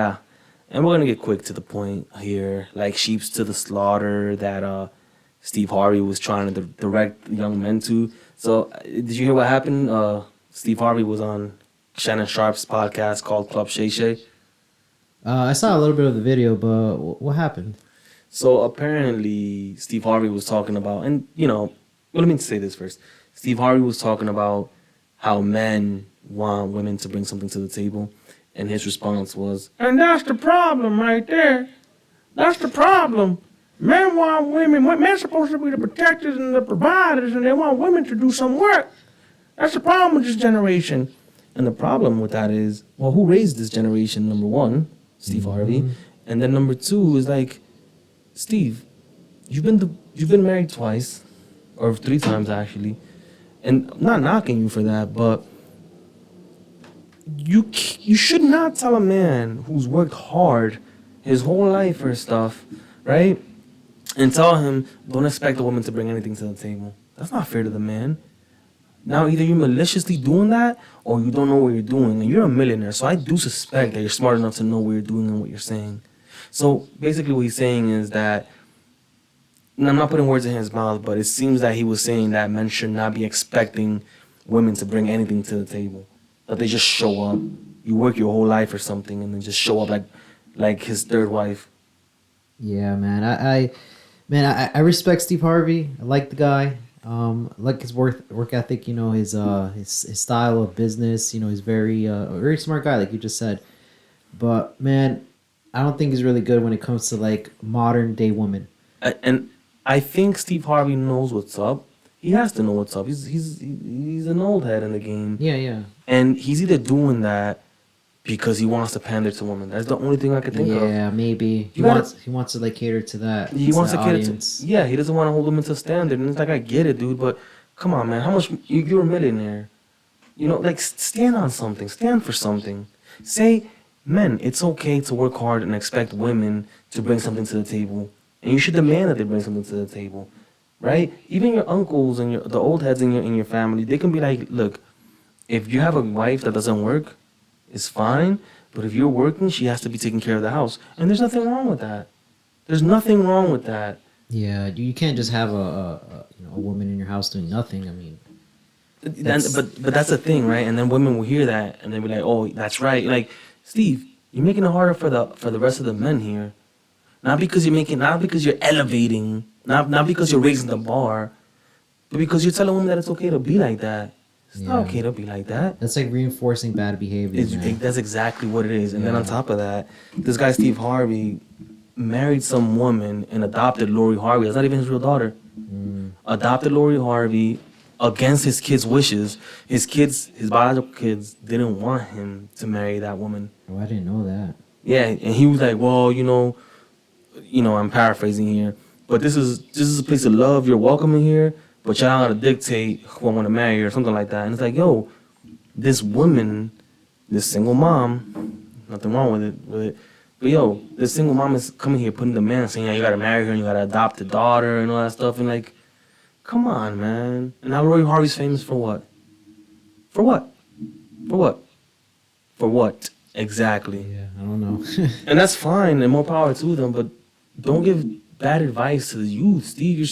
Yeah, and we're gonna get quick to the point here, like sheep's to the slaughter that Steve Harvey was trying to direct young men to. So, did you hear what happened? Steve Harvey was on Shannon Sharp's podcast called Club Shay Shay. I saw a little bit of the video, but what happened? So apparently, Steve Harvey was talking about, and let me say this first. Steve Harvey was talking about how men want women to bring something to the table, and his response was, "And that's the problem right there. That's the problem. Men want women. Men supposed to be the protectors and the providers, and they want women to do some work. That's the problem with this generation." And the problem with that is, well, who raised this generation? Number one, Steve Harvey, and then number two is like, Steve, you've been married twice, or three times actually, and I'm not knocking you for that, but you should not tell a man who's worked hard his whole life for stuff, right? And tell him don't expect a woman to bring anything to the table. That's not fair to the man. Now either you're maliciously doing that or you don't know what you're doing, and you're a millionaire, so I do suspect that you're smart enough to know what you're doing and what you're saying. So basically what he's saying is that, and I'm not putting words in his mouth, but it seems that he was saying that men should not be expecting women to bring anything to the table. That they just show up. You work your whole life or something and then just show up like his third wife. Yeah, man. I respect Steve Harvey. I like the guy. I like his work ethic. You know, his style of business. You know, he's a very smart guy, like you just said. But man, I don't think he's really good when it comes to like modern day women. And I think Steve Harvey knows what's up. He has to know what's up. He's an old head in the game. Yeah, yeah. And he's either doing that because he wants to pander to women. That's the only thing I could think of. Yeah, maybe he wants to like cater to that. He wants to cater audience. to. Yeah, he doesn't want to hold women to standard. And it's like, I get it, dude, but come on, man. How much you're a millionaire? You know, like, stand on something. Stand for something. Say, men, it's okay to work hard and expect women to bring something to the table, and you should demand that they bring something to the table, right? Even your uncles and the old heads in your family, they can be like, look, if you have a wife that doesn't work, it's fine. But if you're working, she has to be taking care of the house, and there's nothing wrong with that. There's nothing wrong with that. Yeah, you can't just have a woman in your house doing nothing. I mean, But that's the thing, right? And then women will hear that and they'll be like, "Oh, that's right." Like, Steve, you're making it harder for the rest of the men here. Not because you're elevating, not because you're raising the bar, but because you're telling women that it's okay to be like that. It's not okay to be like that. That's like reinforcing bad behavior. That's exactly what it is. And then on top of that, this guy Steve Harvey married some woman and adopted Lori Harvey. That's not even his real daughter. Adopted Lori Harvey against his kids' wishes. His biological kids, didn't want him to marry that woman. Oh, I didn't know that. Yeah, and he was like, well, I'm paraphrasing here, but this is a place of love. You're welcome in here, but y'all not gonna dictate who I want to marry or something like that. And it's like, yo, this woman, this single mom, nothing wrong with it. But yo, this single mom is coming here putting demands saying, yeah, you gotta marry her and you gotta adopt a daughter and all that stuff. And like, come on, man. And now Roy Harvey's famous for what? For what? For what? For what? Exactly. Yeah, I don't know. And that's fine, and more power to them, but don't give bad advice to the youth, Steve.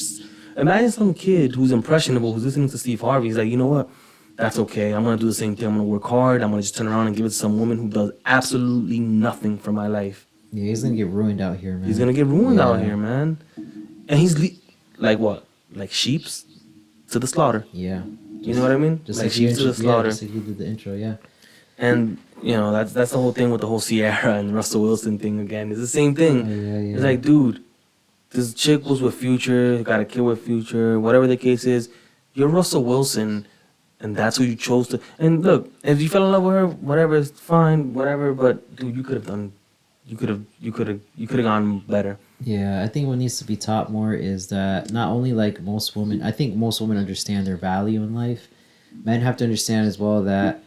Imagine some kid who's impressionable, who's listening to Steve Harvey. He's like, you know what? That's okay. I'm going to do the same thing. I'm going to work hard. I'm going to just turn around and give it to some woman who does absolutely nothing for my life. Yeah, he's going to get ruined out here, man. He's going to get ruined out here, man. And he's like what? Like sheeps to the slaughter. Yeah. You know what I mean? Just like sheep to the slaughter. Just like you did the intro, yeah. And that's the whole thing with the whole Sierra and Russell Wilson thing again. It's the same thing. Yeah. It's like, dude, this chick was with Future, got a kid with Future, whatever the case is. You're Russell Wilson, and that's who you chose to. And look, if you fell in love with her, whatever, it's fine, whatever. But dude, you could have gone better. Yeah, I think what needs to be taught more is that not only like most women, I think most women understand their value in life. Men have to understand as well that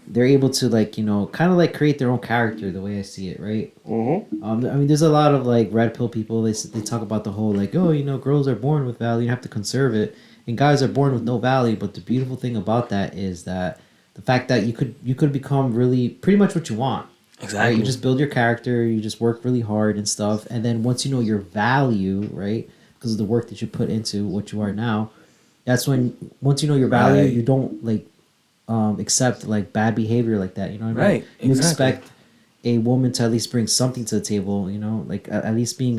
they're able to like, kind of like create their own character the way I see it, right? Mm-hmm. I mean, there's a lot of like red pill people. They talk about the whole like, girls are born with value, you have to conserve it, and guys are born with no value. But the beautiful thing about that is that the fact that you could become really pretty much what you want. Exactly. Right? You just build your character, you just work really hard and stuff, and then once you know your value, right, because of the work that you put into what you are now, that's when once you know your value, Right. you don't like accept like bad behavior like that. You know what I mean? Right. You Exactly. expect a woman to at least bring something to the table. You know, like at least being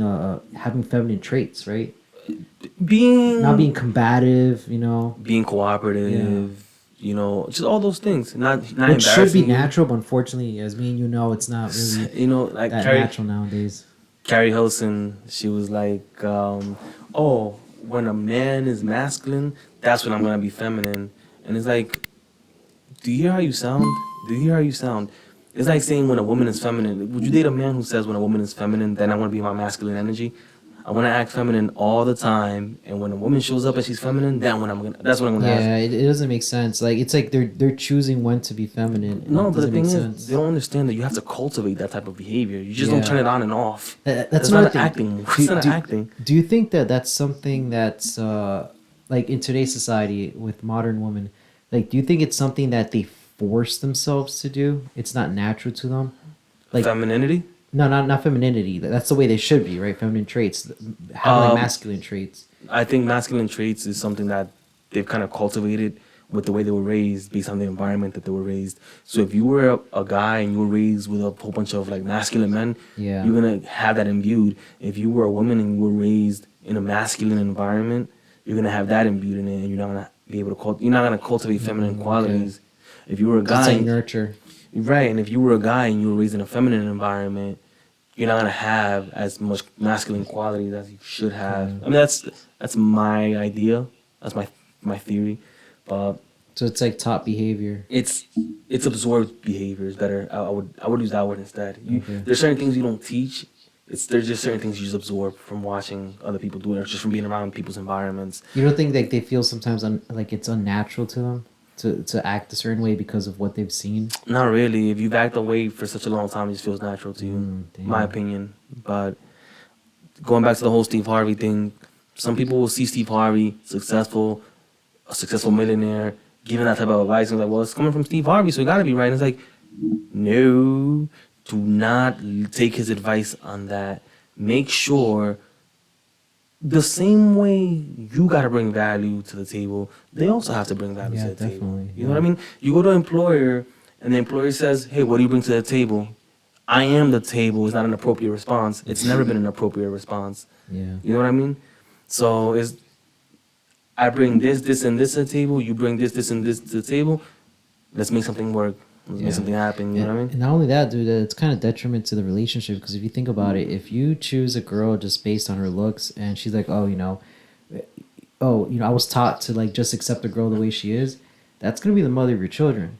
having feminine traits, right? Not being Being combative. You know, being yeah. cooperative, you know, just all those things. Not Which should be embarrassing you. natural, but unfortunately, as me and you know, it's not really You know, like that natural nowadays. Carrie Hilson, she was like, "Oh, when a man is masculine, that's when I'm gonna be feminine." And it's like, do you hear how you sound? Do you hear how you sound? It's like saying when a woman is feminine. Would you date a man who says when a woman is feminine, then I want to be my masculine energy? I want to act feminine all the time, and when a woman shows up and she's feminine, that's when I'm gonna have. Yeah, it doesn't make sense. Like it's like they're choosing when to be feminine, and No, it but the doesn't make thing is, they sense. don't understand that you have to cultivate that type of behavior. You just don't Yeah, turn it on and off. that's That's not another an thing. acting. It's Do, not an do, acting. do you think that that's something that's like in today's society with modern women? Like, do you think it's something that they force themselves to do? It's not natural to them. Like, Femininity. no, not femininity. That's the way they should be, right? Feminine traits, having like Um, masculine traits. I think masculine traits is something that they've kind of cultivated with the way they were raised, based on the environment that they were raised. So if you were a guy and you were raised with a whole bunch of like masculine men, Yeah. you're gonna have that imbued. If you were a woman and you were raised in a masculine environment, you're gonna have that imbued in it, and you're not gonna be able to you're not gonna cultivate feminine Okay. qualities. If you were a It's like guy, nurture. right, and if you were a guy and you were raised in a feminine environment, you're not gonna have as much masculine qualities as you should have. Okay. I mean, that's my idea. That's my theory. But So it's like top behavior. it's absorbed behavior is better. I would use that word instead. Okay. There's certain things you don't teach. There's just certain things you just absorb from watching other people do it, or just from being around people's environments. You don't think like they feel sometimes like it's unnatural to them to act a certain way because of what they've seen? Not really. If you've acted away for such a long time, it just feels natural to you. Damn. My opinion. But going back to the whole Steve Harvey thing, some people will see Steve Harvey a successful millionaire, giving that type of advice, and like, well, it's coming from Steve Harvey, so it gotta be right. And it's like, no, do not take his advice on that. Make sure the same way you gotta bring value to the table, they also have to bring value Yeah, to the table. definitely, You know what I mean? You go to an employer, and the employer says, "Hey, what do you bring to the table?" I am the table is not an appropriate response. It's never been an appropriate response. Yeah. You know what I mean? So I bring this, and this to the table. You bring this, and this to the table. Let's make something work. Let's Yeah. make something happen. You know what I mean? And not only that, dude, it's kind of detriment to the relationship because if you think about it, if you choose a girl just based on her looks and she's like, I was taught to like just accept a girl the way she is, that's gonna be the mother of your children.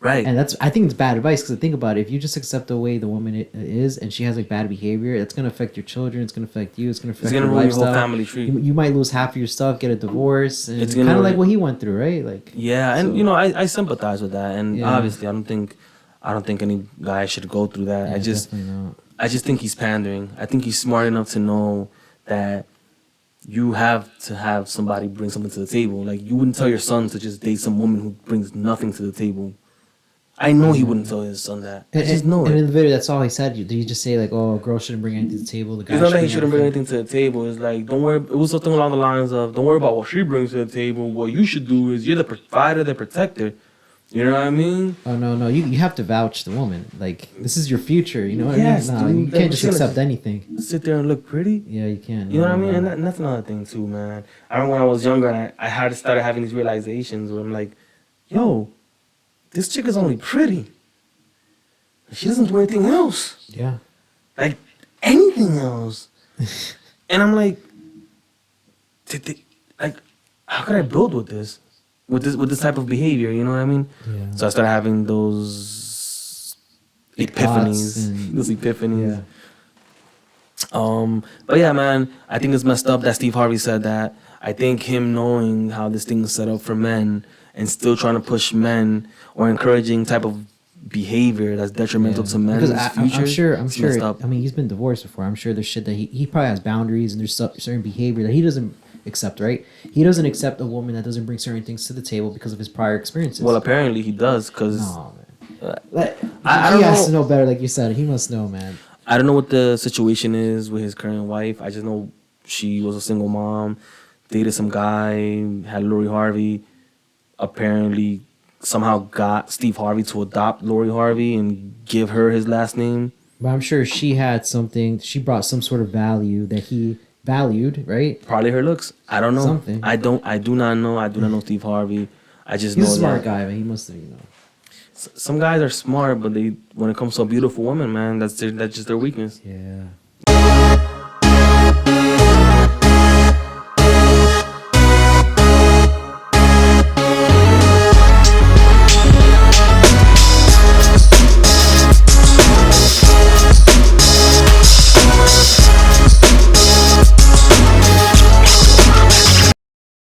Right. And I think it's bad advice because think about it, if you just accept the way the woman is and she has like bad behavior, it's gonna affect your children, it's gonna affect you, it's gonna affect It's gonna your ruin your lifestyle. whole family tree. You might lose half of your stuff, get a divorce, and It's kind gonna of like ruin- what he went through, right? Like Yeah, and so- I sympathize with that, and Yeah. obviously I don't think any guy should go through that. Yeah, definitely not. I just think he's pandering. I think he's smart enough to know that you have to have somebody bring something to the table. Like you wouldn't tell your son to just date some woman who brings nothing to the table. I know he wouldn't tell his son that. I just know and it. in the video, that's all he said. Did he just say like, "Oh, a girl shouldn't bring anything to the table"? The guy It's not that he bring shouldn't bring everything? anything to the table. It's like, don't worry. It was something along the lines of, don't worry about what she brings to the table. What you should do is you're the provider, the protector. You know what I mean? Oh no, you have to vouch the woman. Like this is your future. You know what Yes, I mean? No, dude, you like, can't but just you're gonna- accept anything. Sit there and look pretty. Yeah, you can. You know what I mean? No. And that's another thing too, man. I remember when I was younger and I had started having these realizations where I'm like, yo, this chick is only pretty. She doesn't do anything else. Yeah. Like anything else. And I'm like, like, how could I build with this? With this type of behavior, you know what I mean? Yeah. So I started having those Like epiphanies. thoughts and- Those epiphanies. Yeah. But yeah, man, I think it's messed up that Steve Harvey said that. I think him knowing how this thing is set up for men and still trying to push men or encouraging type of behavior that's detrimental to men's Because future. I'm it's sure. messed up. I mean, he's been divorced before. I'm sure there's shit that he probably has boundaries and there's certain behavior that he doesn't accept. Right? He doesn't accept a woman that doesn't bring certain things to the table because of his prior experiences. Well, apparently he does, because no, man. Like, I he don't has to know. know better, like you said. He must know, man. I don't know what the situation is with his current wife. I just know she was a single mom, dated some guy, had Lori Harvey. Apparently, somehow got Steve Harvey to adopt Lori Harvey and give her his last name. But I'm sure she had something. She brought some sort of value that he valued, right? Probably her looks. I don't know. Something. I don't. I do not know. I do not know Steve Harvey. I just He's a know smart that guy, man. He must have, some guys are smart, but they when it comes to a beautiful woman, man, that's just their weakness. Yeah.